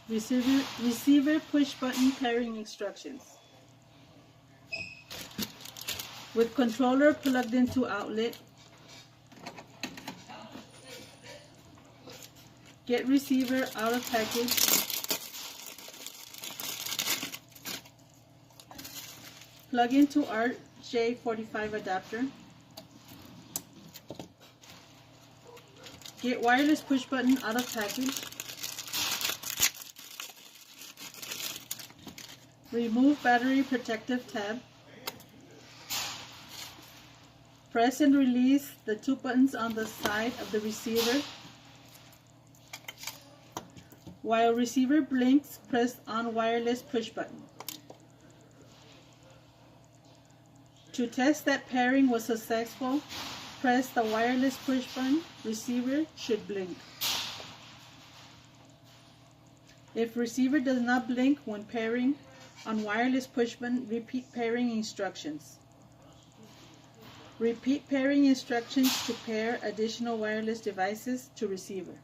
Receiver push button pairing instructions. With controller plugged into outlet, get receiver out of package. Plug into RJ45 adapter. Get wireless push button out of package. Remove battery protective tab. Press and release the two buttons on the side of the receiver. While receiver blinks, press on wireless push button. To test that pairing was successful, press the wireless push button. Receiver should blink. If receiver does not blink when pairing, on wireless push button, repeat pairing instructions. Repeat pairing instructions to pair additional wireless devices to receiver.